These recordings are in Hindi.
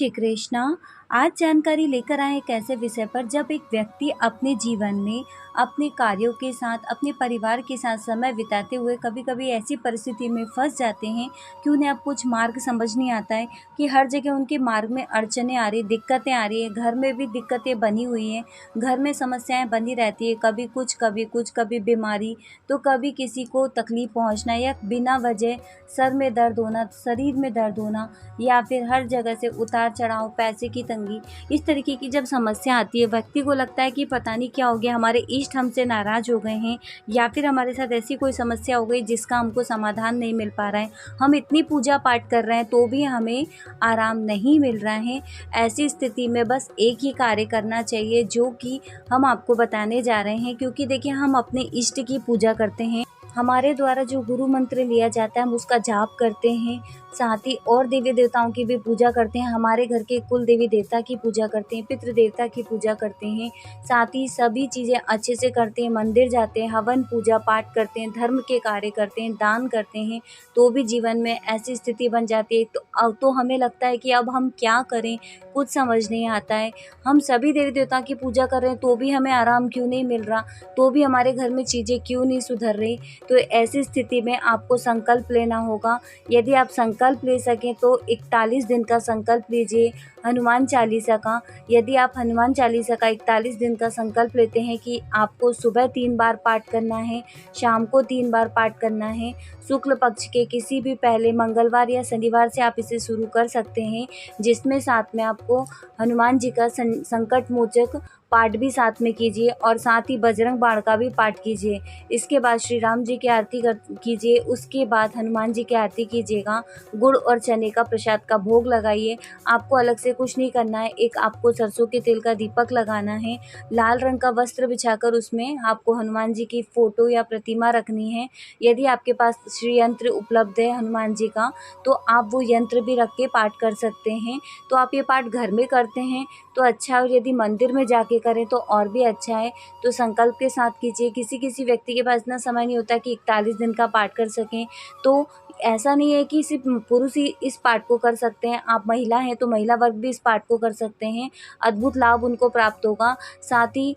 श्री कृष्णा। आज जानकारी लेकर आए एक ऐसे विषय पर जब एक व्यक्ति अपने जीवन में अपने कार्यों के साथ, अपने परिवार के साथ समय बिताते हुए कभी कभी ऐसी परिस्थिति में फंस जाते हैं कि उन्हें अब कुछ मार्ग समझ नहीं आता है कि हर जगह उनके मार्ग में अड़चनें आ रही, दिक्कतें आ रही है, घर में भी दिक्कतें बनी हुई हैं, घर में समस्याएं बनी रहती है, कभी कुछ कभी कुछ, कभी बीमारी तो कभी किसी को तकलीफ पहुंचना या बिना वजह सर में दर्द होना, शरीर में दर्द होना या फिर हर जगह से उतार चढ़ाव, पैसे की तंगी। इस तरीके की जब समस्या आती है, व्यक्ति को लगता है कि पता नहीं क्या हो गया, हमारे इष्ट हमसे नाराज हो गए हैं या फिर हमारे साथ ऐसी कोई समस्या हो गई जिसका हमको समाधान नहीं मिल पा रहा है। हम इतनी पूजा पाठ कर रहे हैं तो भी हमें आराम नहीं मिल रहा है। ऐसी स्थिति में बस एक ही कार्य करना चाहिए जो कि हम आपको बताने जा रहे हैं, क्योंकि देखिए हम अपने इष्ट की पूजा करते हैं, हमारे द्वारा जो गुरु मंत्र लिया जाता है हम उसका जाप करते हैं, साथ ही और देवी देवताओं की भी पूजा करते हैं, हमारे घर के कुल देवी देवता की पूजा करते हैं, पितृ देवता की पूजा करते हैं, साथ ही सभी चीज़ें अच्छे से करते हैं, मंदिर जाते हैं, हवन पूजा पाठ करते हैं, धर्म के कार्य करते हैं, दान करते हैं, तो भी जीवन में ऐसी स्थिति बन जाती है तो हमें लगता है कि अब हम क्या करें, कुछ समझ नहीं आता है। हम सभी देवी देवता की पूजा कर रहे हैं तो भी हमें आराम क्यों नहीं मिल रहा, तो भी हमारे घर में चीज़ें क्यों नहीं सुधर रही। तो ऐसी स्थिति में आपको संकल्प लेना होगा। यदि आप संकल्प ले सकें तो 41 दिन का संकल्प लीजिए हनुमान चालीसा का। यदि आप हनुमान चालीसा का 41 दिन का संकल्प लेते हैं कि आपको सुबह 3 बार पाठ करना है, शाम को 3 बार पाठ करना है, शुक्ल पक्ष के किसी भी पहले मंगलवार या शनिवार से आप इसे शुरू कर सकते हैं, जिसमें साथ में आपको हनुमान जी का संकट मोचक पाठ भी साथ में कीजिए और साथ ही बजरंग बाण का भी पाठ कीजिए। इसके बाद श्री राम जी की आरती कीजिए, उसके बाद हनुमान जी की आरती कीजिएगा। गुड़ और चने का प्रसाद का भोग लगाइए। आपको अलग से कुछ नहीं करना है, एक आपको सरसों के तेल का दीपक लगाना है, लाल रंग का वस्त्र बिछाकर उसमें आपको हनुमान जी की फ़ोटो या प्रतिमा रखनी है। यदि आपके पास श्री यंत्र उपलब्ध है हनुमान जी का तो आप वो यंत्र भी रख के पाठ कर सकते हैं। तो आप ये पाठ घर में करते हैं तो अच्छा है, और यदि मंदिर में जाके करें तो और भी अच्छा है। तो संकल्प के साथ कीजिए। किसी व्यक्ति के पास इतना समय नहीं होता कि 41 दिन का पाठ कर सकें, तो ऐसा नहीं है कि सिर्फ पुरुष ही इस पाठ को कर सकते हैं, आप महिला हैं तो महिला वर्ग भी इस पाठ को कर सकते हैं, अद्भुत लाभ उनको प्राप्त होगा। साथ ही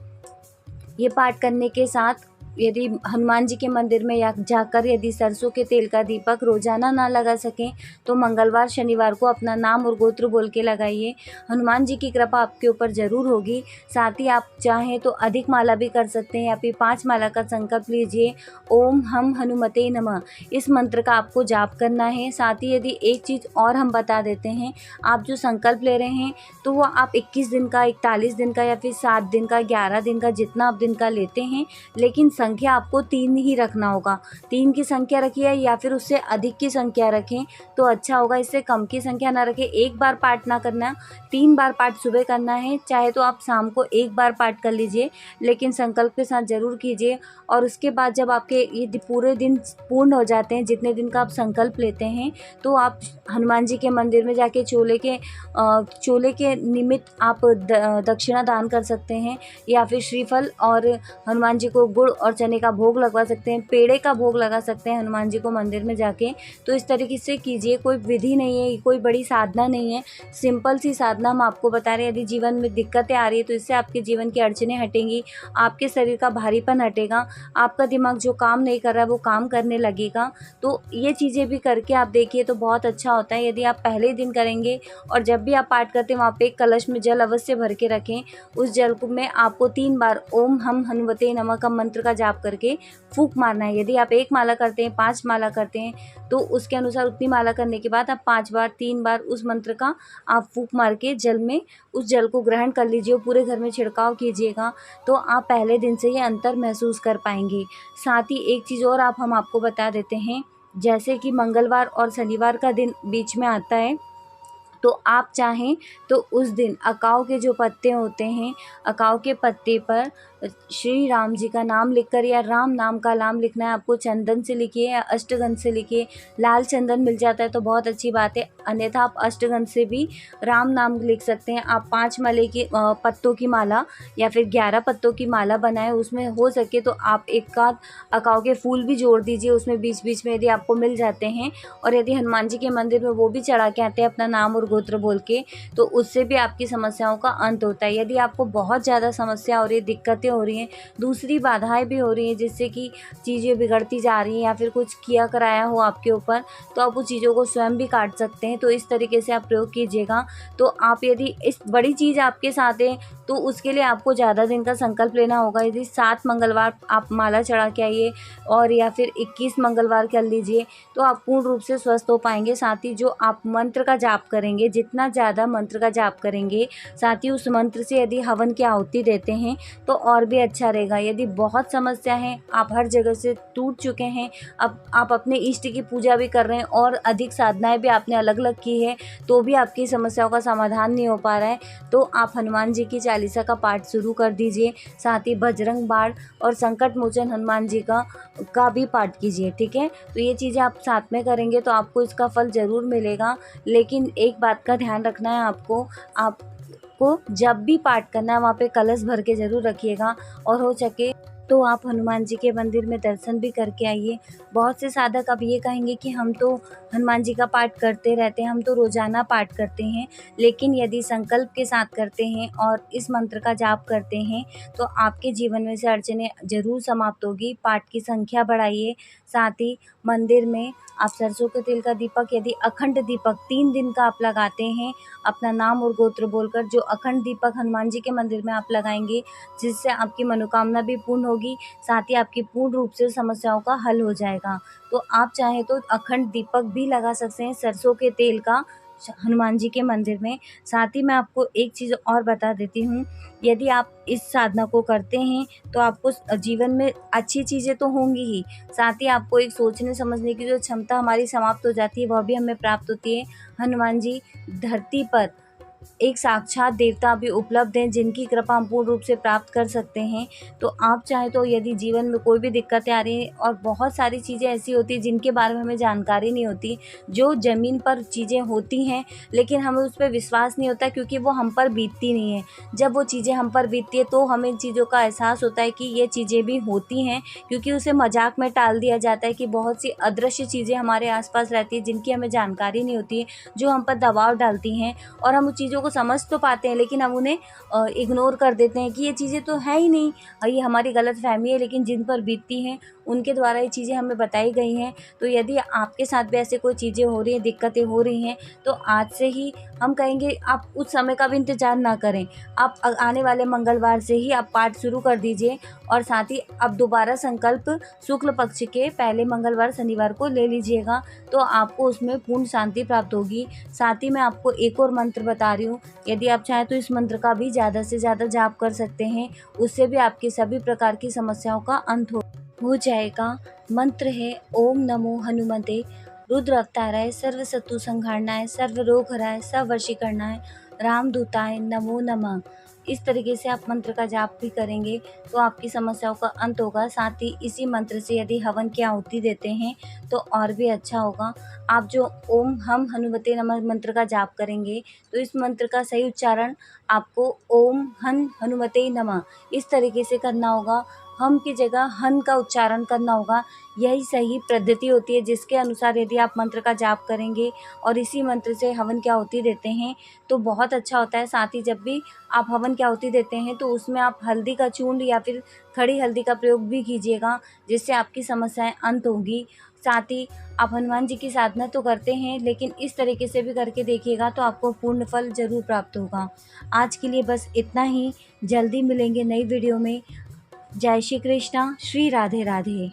ये पाठ करने के साथ यदि हनुमान जी के मंदिर में या जाकर यदि सरसों के तेल का दीपक रोजाना ना लगा सकें तो मंगलवार शनिवार को अपना नाम और गोत्र बोल के लगाइए। हनुमान जी की कृपा आपके ऊपर ज़रूर होगी। साथ ही आप चाहें तो अधिक माला भी कर सकते हैं या फिर 5 माला का संकल्प लीजिए। ओम हम हनुमते नमः, इस मंत्र का आपको जाप करना है। साथ ही यदि एक चीज़ और हम बता देते हैं, आप जो संकल्प ले रहे हैं तो वो आप 21 दिन का, 41 दिन का या फिर 7 दिन का, 11 दिन का, जितना आप दिन का लेते हैं, लेकिन संख्या आपको 3 ही रखना होगा। 3 की संख्या रखिए या फिर उससे अधिक की संख्या रखें तो अच्छा होगा, इससे कम की संख्या ना रखें। एक बार पाठ ना करना, 3 बार पाठ सुबह करना है, चाहे तो आप शाम को एक बार पाठ कर लीजिए, लेकिन संकल्प के साथ ज़रूर कीजिए। और उसके बाद जब आपके ये पूरे दिन पूर्ण हो जाते हैं, जितने दिन का आप संकल्प लेते हैं, तो आप हनुमान जी के मंदिर में जाके चोले के निमित्त आप दक्षिणा दान कर सकते हैं या फिर श्रीफल और हनुमान जी को गुड़ और चने का भोग लगवा सकते हैं, पेड़े का भोग लगा सकते हैं हनुमान जी को मंदिर में जाके। तो इस तरीके से कीजिए, कोई विधि नहीं है, कोई बड़ी साधना नहीं है, सिंपल सी साधना हम आपको बता रहे हैं। यदि जीवन में दिक्कतें आ रही है तो इससे आपके जीवन की अड़चनें हटेंगी, आपके शरीर का भारीपन हटेगा, आपका दिमाग जो काम नहीं कर रहा है वो काम करने लगेगा। तो ये चीज़ें भी करके आप देखिए तो बहुत अच्छा होता है। यदि आप पहले दिन करेंगे और जब भी आप पाठ करते हैं वहाँ पे एक कलश में जल अवश्य भर के रखें, उस जल में आपको 3 बार ओम हम हनुमते नमः का मंत्र का जाप करके फूंक मारना है। यदि आप 1 माला करते हैं, 5 माला करते हैं तो उसके अनुसार उतनी माला करने के बाद आप 5 बार, 3 बार उस मंत्र का आप फूंक मार के जल में उस जल को ग्रहण कर लीजिए, पूरे घर में छिड़काव कीजिएगा, तो आप पहले दिन से ये अंतर महसूस कर पाएंगे। साथ ही एक चीज़ और हम आपको बता देते हैं, जैसे कि मंगलवार और शनिवार का दिन बीच में आता है, तो आप चाहें तो उस दिन अकाव के जो पत्ते होते हैं, अकाव के पत्ते पर श्री राम जी का नाम लिखकर या राम नाम का नाम लिखना है आपको। चंदन से लिखिए या अष्टगंध से लिखिए, लाल चंदन मिल जाता है तो बहुत अच्छी बात है, अन्यथा आप अष्टगंध से भी राम नाम लिख सकते हैं। आप 5 माले की पत्तों की माला या फिर 11 पत्तों की माला बनाएं, उसमें हो सके तो आप एक आध अकाव के फूल भी जोड़ दीजिए उसमें बीच बीच में, यदि आपको मिल जाते हैं। और यदि हनुमान जी के मंदिर में वो भी चढ़ा के आते हैं अपना नाम और गोत्र बोल के, तो उससे भी आपकी समस्याओं का अंत होता है। यदि आपको बहुत ज़्यादा समस्या हो रही है, दिक्कतें हो रही हैं, दूसरी बाधाएं भी हो रही हैं जिससे कि चीज़ें बिगड़ती जा रही हैं या फिर कुछ किया कराया हो आपके ऊपर, तो आप उस चीज़ों को स्वयं भी काट सकते हैं। तो इस तरीके से आप प्रयोग कीजिएगा। तो आप यदि इस बड़ी चीज़ आपके साथ है तो उसके लिए आपको ज़्यादा दिन का संकल्प लेना होगा। यदि 7 मंगलवार आप माला चढ़ा के आइए और या फिर 21 मंगलवार कर लीजिए, तो आप पूर्ण रूप से स्वस्थ हो पाएंगे। साथ ही जो आप मंत्र का जाप करेंगे, जितना ज़्यादा मंत्र का जाप करेंगे, साथ ही उस मंत्र से यदि हवन की आहुति देते हैं तो और भी अच्छा रहेगा। यदि बहुत समस्या है, आप हर जगह से टूट चुके हैं, अब आप अपने इष्ट की पूजा भी कर रहे हैं और अधिक साधनाएं भी आपने अलग अलग की है, तो भी आपकी समस्याओं का समाधान नहीं हो पा रहा है, तो आप हनुमान जी की चालीसा का पाठ शुरू कर दीजिए। साथ ही बजरंग बाण और संकट मोचन हनुमान जी का भी पाठ कीजिए। ठीक है, तो ये चीज़ें आप साथ में करेंगे तो आपको इसका फल ज़रूर मिलेगा। लेकिन एक बात का ध्यान रखना है आपको जब भी पाठ करना है वहाँ पे कलश भर के ज़रूर रखिएगा, और हो सके तो आप हनुमान जी के मंदिर में दर्शन भी करके आइए। बहुत से साधक अब ये कहेंगे कि हम तो हनुमान जी का पाठ करते रहते हैं, हम तो रोज़ाना पाठ करते हैं, लेकिन यदि संकल्प के साथ करते हैं और इस मंत्र का जाप करते हैं तो आपके जीवन में से अड़चनें ज़रूर समाप्त होगी। पाठ की संख्या बढ़ाइए। साथ ही मंदिर में आप सरसों के तेल का दीपक, यदि अखंड दीपक 3 दिन का आप लगाते हैं, अपना नाम और गोत्र बोलकर, जो अखंड दीपक हनुमान जी के मंदिर में आप लगाएंगे, जिससे आपकी मनोकामना भी पूर्ण होगी, साथ ही आपकी पूर्ण रूप से समस्याओं का हल हो जाएगा। तो आप चाहें तो अखंड दीपक भी लगा सकते हैं सरसों के तेल का हनुमान जी के मंदिर में। साथ ही मैं आपको एक चीज़ और बता देती हूँ, यदि आप इस साधना को करते हैं तो आपको जीवन में अच्छी चीज़ें तो होंगी ही, साथ ही आपको एक सोचने समझने की जो क्षमता हमारी समाप्त हो जाती है वह भी हमें प्राप्त होती है। हनुमान जी धरती पर एक साक्षात देवता भी उपलब्ध हैं जिनकी कृपा हम पूर्ण रूप से प्राप्त कर सकते हैं। तो आप चाहें तो यदि जीवन में कोई भी दिक्कतें आ रही हैं, और बहुत सारी चीज़ें ऐसी होती हैं जिनके बारे में हमें जानकारी नहीं होती, जो ज़मीन पर चीज़ें होती हैं लेकिन हमें उस पर विश्वास नहीं होता क्योंकि वो हम पर बीतती नहीं है। जब वो चीज़ें हम पर बीतती है तो हमें इन चीज़ों का एहसास होता है कि ये चीज़ें भी होती हैं, क्योंकि उसे मजाक में टाल दिया जाता है कि बहुत सी अदृश्य चीज़ें हमारे आसपास रहती हैं जिनकी हमें जानकारी नहीं होती है, जो हम पर दबाव डालती हैं, और हम उन चीज़ों को समझ तो पाते हैं लेकिन हम उन्हें इग्नोर कर देते हैं कि ये चीज़ें तो है ही नहीं, ये हमारी गलतफहमी है। लेकिन जिन पर बीतती हैं उनके द्वारा ये चीज़ें हमें बताई गई हैं। तो यदि आपके साथ भी ऐसे कोई चीज़ें हो रही हैं, दिक्कतें हो रही हैं, तो आज से ही हम कहेंगे आप उस समय का भी इंतज़ार ना करें, आप आने वाले मंगलवार से ही आप पाठ शुरू कर दीजिए। और साथ ही अब दोबारा संकल्प शुक्ल पक्ष के पहले मंगलवार शनिवार को ले लीजिएगा, तो आपको उसमें पूर्ण शांति प्राप्त होगी। साथ ही मैं आपको एक और मंत्र बता रही हूँ, यदि आप चाहें तो इस मंत्र का भी ज़्यादा से ज़्यादा जाप कर सकते हैं, उससे भी आपकी सभी प्रकार की समस्याओं का अंत हो जाएगा। मंत्र है ओम नमो हनुमते रुद्र अवताराय सर्व शत्रु संहारणाय सर्व रोग हराय सब वशीकरणाय रामदूताय नमो नमः। इस तरीके से आप मंत्र का जाप भी करेंगे तो आपकी समस्याओं का अंत होगा। साथ ही इसी मंत्र से यदि हवन की आहुति देते हैं तो और भी अच्छा होगा। आप जो ओम हम हनुमते नमः मंत्र का जाप करेंगे तो इस मंत्र का सही उच्चारण आपको ओम हन हनुमते नमः इस तरीके से करना होगा। हम की जगह हन का उच्चारण करना होगा। यही सही पद्धति होती है जिसके अनुसार यदि आप मंत्र का जाप करेंगे और इसी मंत्र से हवन की आहुति देते हैं तो बहुत अच्छा होता है। साथ ही जब भी आप हवन की आहुति देते हैं तो उसमें आप हल्दी का चूर्ण या फिर खड़ी हल्दी का प्रयोग भी कीजिएगा, जिससे आपकी समस्याएं अंत होंगी। साथ ही आप हनुमान जी की साधना तो करते हैं लेकिन इस तरीके से भी करके देखिएगा तो आपको पूर्ण फल जरूर प्राप्त होगा। आज के लिए बस इतना ही, जल्दी मिलेंगे नई वीडियो में। जय श्री कृष्णा, श्री राधे राधे।